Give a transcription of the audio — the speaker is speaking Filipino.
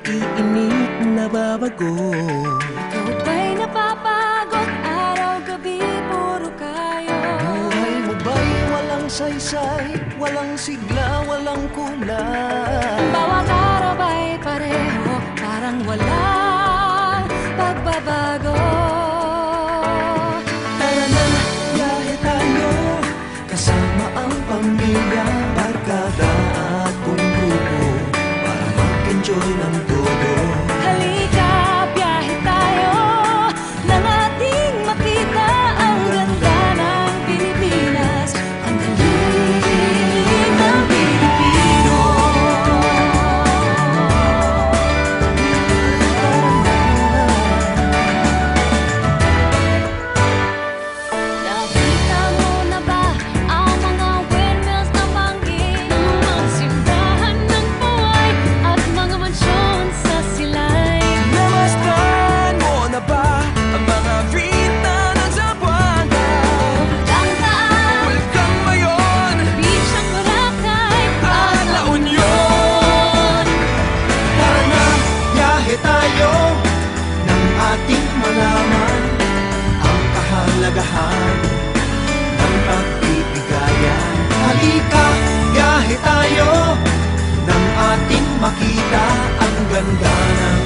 naiinip, nababago. Ikaw ba'y napapagod? Araw-gabi, puro kayo. Buhay mo ba'y walang saysay, walang sigla, walang kulay? Bawat araw ba'y pareho, parang walang pagbabago? Tara na, biyahe tayo, kasama ang pamilya, barkada at buong grupo, para mag-enjoy ng todo. Halika, biyahe tayo, nang ating makita ang ganda ng Pilipinas, ang galing ng Pilipino. Nakita mo na ba ang mga windmills na bangin, mga simbahan ng buhay at mga mansyon sa silay? Namastan mo na ba ang mga vita ng Zamboanga? Tandaan, Welcome Mayon beach ang Boracay at La Union. Tara na, biyahe tayo, nang ating malaman ang kahalagahan ng pagbibigayan. Halika, biyahe tayo, nang ating makita ang ganda ng